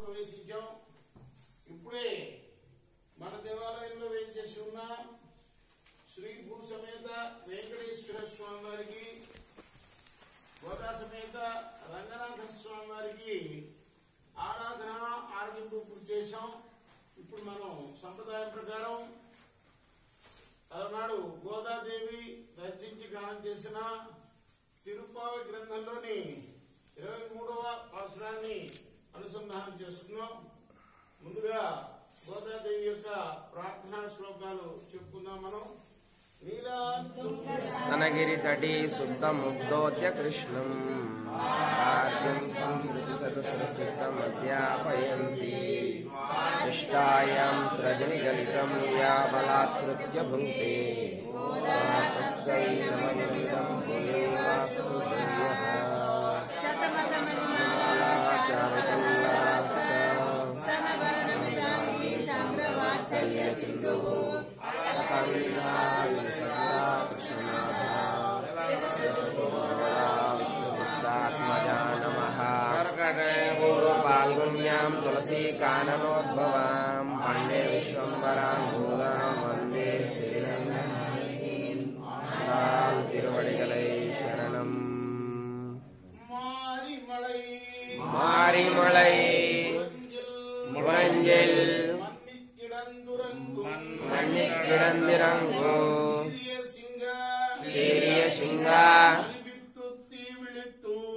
ప్రవేశించాం. ఇప్పుడే మన దేవాలయంలో వేయించేసి ఉన్న శ్రీ భూ సమేత వెంకటేశ్వర స్వామి వారికి, గోదా సమేత రంగనాథ స్వామి వారికి ఆరాధన ఆరగింపు పూర్తి చేశాం. ఇప్పుడు మనం సంప్రదాయం ప్రకారం అలనాడు గోదాదేవి రచించి గానం చేసిన తిరుప్పావి గ్రంథంలోని 23వ పాసురాన్ని అనుసంధానం చేసుకుందాం. ముందుగా గోదాదేవి యొక్క ప్రార్థనా శ్లోకాలు చెప్పుకుందాం. మనం తనగిరి తటి శుద్ధ ముగ్ధోద్య కృష్ణం రాజ్యం సంస్కృతి సదస్యమధ్యాపయంతి శిష్టాయాం సృజని గలితం యా బలాత్కృత్య భుంక్తే తస్యై నమః భూయేవాస్తు పుణ్యః పాల్గొన్యాం తులసీ కాననోద్భవాం పండే విశ్వంబరాం భూతాం వందే శ్రీరంగనాథం తిరువడిగలై శరణం. மாரிமலை முழஞ்சில் மன்னிக்கிடந்திரங்கோ சீரிய சிங்கா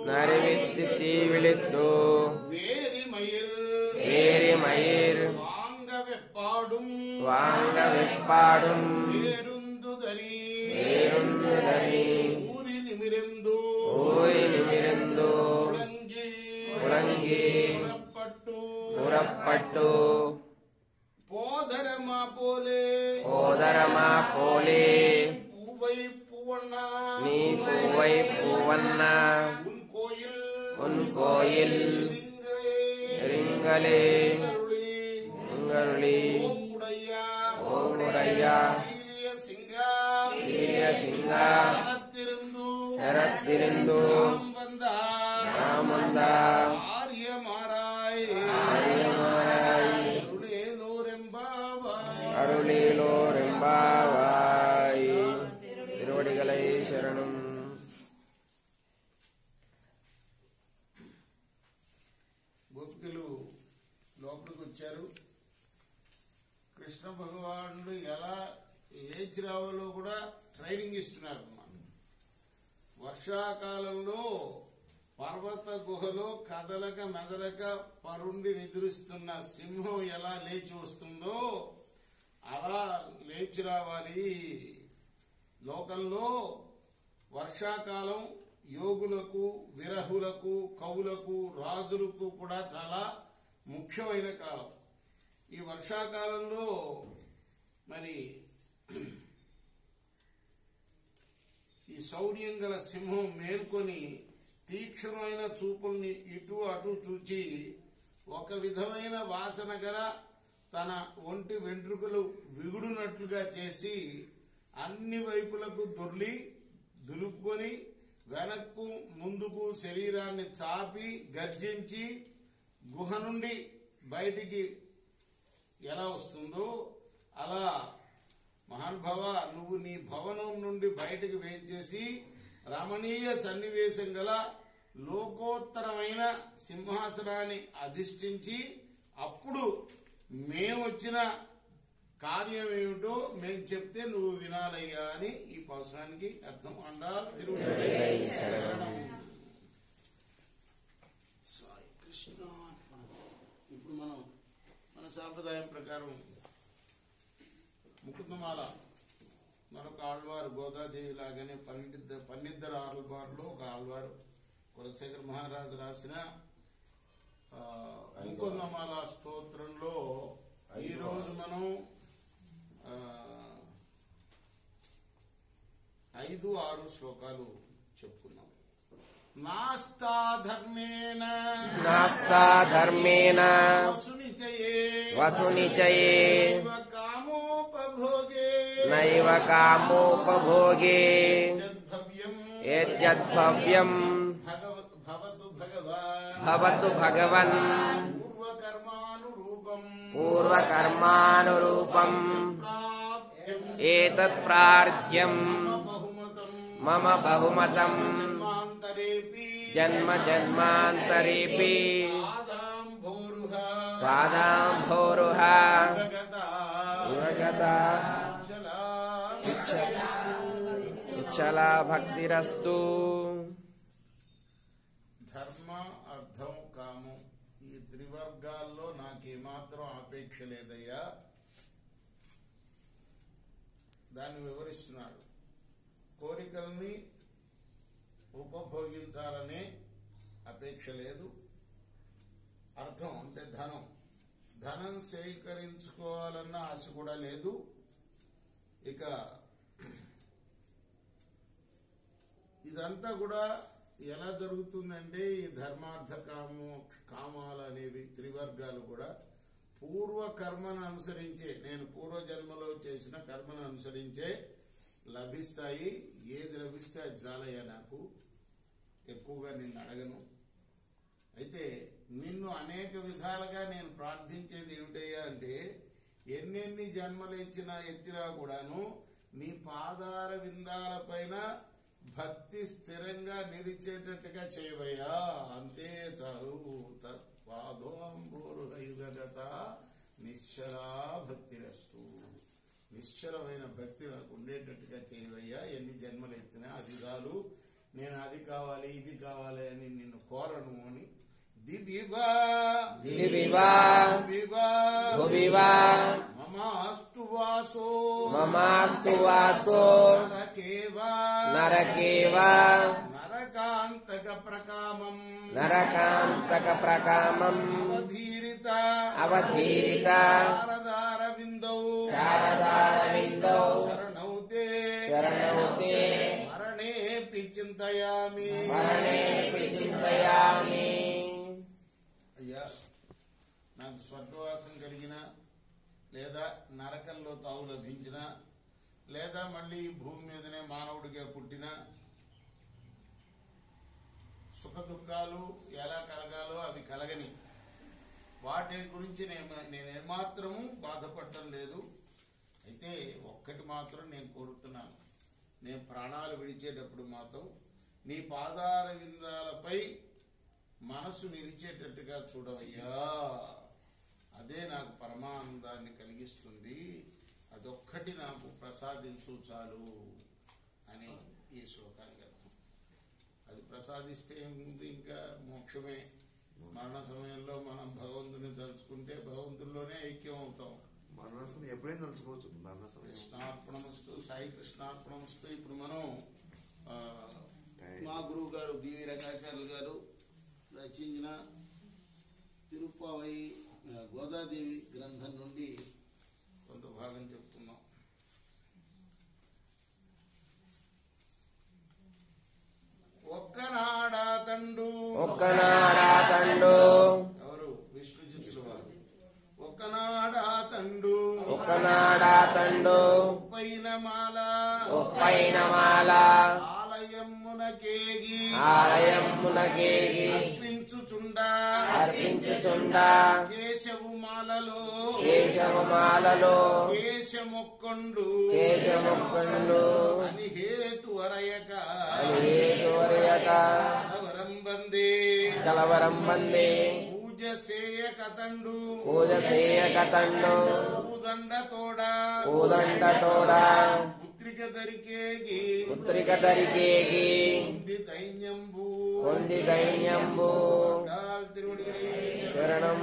நரிவித்து தீவிழித்து ஏரி மயிர் வாங்க வெப்பாடும் ஏருந்துதரி ஊரி நிமிர்ந்து புலங்கி புறப்பட்டு పోదరమా పోలే నీ పూవై పూవన్న ఉన్ కోయిల్ రింగలే ఓడయ్యా సీరియ సింగ శరత్తిరిందు రామంద అరుళేలోరెంబావాయ్ తిరువడిగలై శరణం. గోపికలు లోపలికి వచ్చారు. కృష్ణ భగవానుడు ఎలా లేచి రావాలో కూడా ట్రైనింగ్ ఇస్తున్నారు. వర్షాకాలంలో పర్వత గుహలో కదలక మెదలక పరుండి నిద్రిస్తున్న సింహం ఎలా లేచి వస్తుందో అలా లేచి రావాలి. లోకంలో వర్షాకాలం యోగులకు, విరహులకు, కవులకు, రాజులకు కూడా చాలా ముఖ్యమైన కాలం. ఈ వర్షాకాలంలో మరి ఈ శౌర్యం గల సింహం మేల్కొని తీక్షణమైన చూపుల్ని ఇటు అటు చూచి ఒక విధమైన వాసన గల తన ఒంటి వెంట్రుకలు విగుడునట్లుగా చేసి అన్ని వైపులకు దులుపుకొని వెనక్కు ముందుకు శరీరాన్ని చాపి గర్జించి గుహ నుండి బయటికి ఎలా వస్తుందో అలా మహానుభావ నువ్వు నీ భవనం నుండి బయటికి వేయించేసి రమణీయ సన్నివేశం గల లోకోత్తరమైన సింహాసనాన్ని అధిష్ఠించి అప్పుడు మేము వచ్చిన కార్యం ఏమిటో మేము చెప్తే నువ్వు వినాలయ్యా అని ఈ పాసురానికి అర్థం. అండాల్ శరణం. సాయి కృష్ణ. ఇప్పుడు మనం మన సాంప్రదాయం ప్రకారం ముకుందమాల మరొక ఆళ్వారు గోదాదేవి లాగానే పన్నిద్దరు ఆళ్వారులో ఒక ఆళ్వారు కులశేఖర మహారాజు రాసిన ముకుందమాల స్తోత్రంలో ఈ రోజు మనం 5-6 శ్లోకాలు చెప్పుకున్నాం. నాస్తా ధర్మేణ వసునిచయే నైవ కామోపభోగే యద్భవ్యం భవతు భగవన్ పూర్వకర్మానురూపం ప్రాప్త్యం ఏతత్ ప్రార్థ్యం బహుమతం మమ బహుమతం జన్మాంతరేపి జన్మ జన్మాంతరేపి పాదాంభోరుహ పాదాంభోరుహ జగతా యువగత నిశ్చలా భక్తిరస్తు. ధర్మ అర్థం కామం ఈ త్రివర్గాల్లో నాకేమాత్రం ఆపేక్ష లేదయ్యా. దాన్ని వివరిస్తున్నాడు. కోరికల్ని ఉపభోగించాలనే అపేక్ష లేదు. అర్థం అంటే ధనం, ధనం సేకరించుకోవాలన్న ఆశ కూడా లేదు. ఇక ఇదంతా కూడా ఎలా జరుగుతుందంటే ఈ ధర్మార్థ కామాలు అనేవి త్రివర్గాలు కూడా పూర్వ కర్మను అనుసరించే, నేను పూర్వజన్మలో చేసిన కర్మను అనుసరించే లభిస్తాయి. ఏది లభిస్తే అది చాలయ్యా, నాకు ఎక్కువగా నిన్ను అడగను. అయితే నిన్ను అనేక విధాలుగా నేను ప్రార్థించేది ఏమిటయ్యా అంటే, ఎన్నెన్ని జన్మలు ఎత్తినా కూడాను నీ పాదార విందాల పైన భక్తి స్థిరంగా నిలిచేటట్టుగా చేయవయ్యా, అంతే చాలు. తత్పాదోంబోరుగత నిశ్చలా భక్తిరస్తు. నిశ్చలమైన భక్తి నాకు ఉండేటట్టుగా చేయవయ్యా. ఎన్ని జన్మలు ఎత్తినా అది చాలు. నేను అది కావాలి ఇది కావాలి అని నిన్ను కోరను అని. దివివా భువివా మమాస్తు వాసో నరకేవా నరకాంతక ప్రకామం అవధీరిత శారదారవిందౌ శరణౌతే మరణేపి చింతయామి. అయ్యా, నాకు స్వర్గవాసం కలిగిన లేదా నరకంలో తావు లభించిన లేదా మళ్ళీ భూమి మీదనే మానవుడిగా పుట్టిన సుఖ దుఃఖాలు ఎలా కలగాలో అవి కలగని, వాటి గురించి నేనేమాత్రము బాధపడటం లేదు. అయితే ఒక్కటి మాత్రం నేను కోరుతున్నాను, నేను ప్రాణాలు విడిచేటప్పుడు మాత్రం నీ పాదార విందాలపై మనసు నిలిచేటట్టుగా చూడవయ్యా. అదే నాకు పరమానందాన్ని కలిగిస్తుంది. అదొక్కటి నాకు ప్రసాదించు చాలు అని ఈ శ్లోకానికి అర్థం. అది ప్రసాదిస్తే ముందు ఇంకా మోక్షమే. మరణ సమయంలో మనం భగవంతుని తలుచుకుంటే భగవంతుల్లోనే ఐక్యం అవుతాం. మరణాసం ఎప్పుడైనా తలుచుకోవచ్చు. కృష్ణార్పణమస్తు, సాయి కృష్ణార్పణమస్తు. ఇప్పుడు మనం మా గురువు గారు బివి రంగాచార్యులు గారు రచించిన తిరుప్పావై గోదాదేవి గ్రంథం నుండి కొంత భాగం చెప్తున్నాం. ఒక్కనాడా తండు ఎవరు? విష్ణు చిత్తులు వారు. ఒక్కనాడా తండు ఒప్పైన మాల ఆలయమునకేగి అర్పించుచుండా కేశవు మాలలో కేశమొక్కండు అని హేతు అరయక కలవరం బందే పూజ సేయక తండు ఊదండ తోడా పుత్రిక దరికేగి పొంది దైన్యంబు శరణం.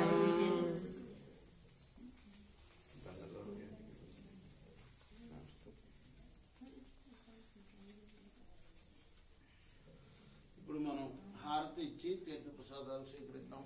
ఇప్పుడు మనం హారతి ఇచ్చి తీర్థ ప్రసాదాలు స్వీకరిద్దాం.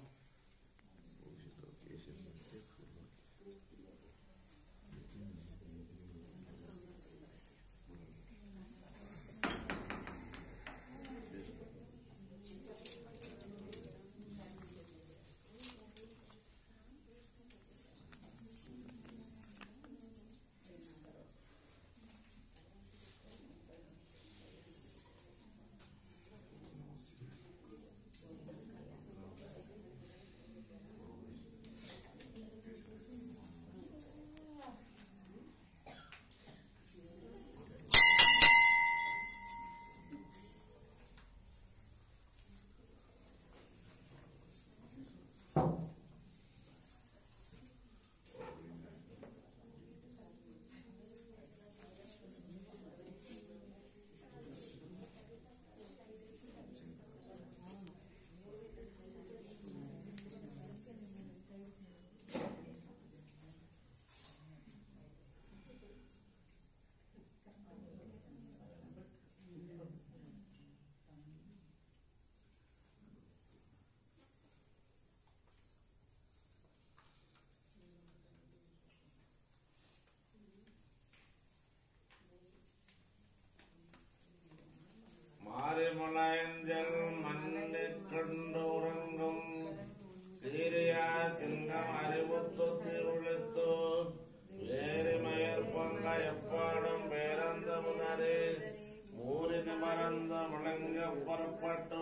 மறந்த முழங்க புறப்பட்டு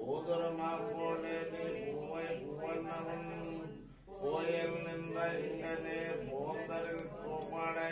ஊதுரமாப்போலே நீ பூவை புவனவன் கோயில் நின்ற இங்கனே போந்தரில் கோமாடை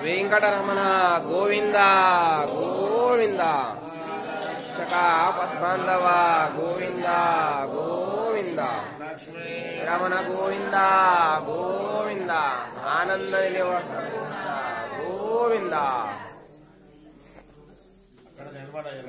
వెంకటరమణ గోవింద గోవింద చకా పద్మాంధవ గోవింద గోవింద రమణ గోవింద గోవింద ఆనంద నిలవస గోవింద అక్కడ నిలబడాలి.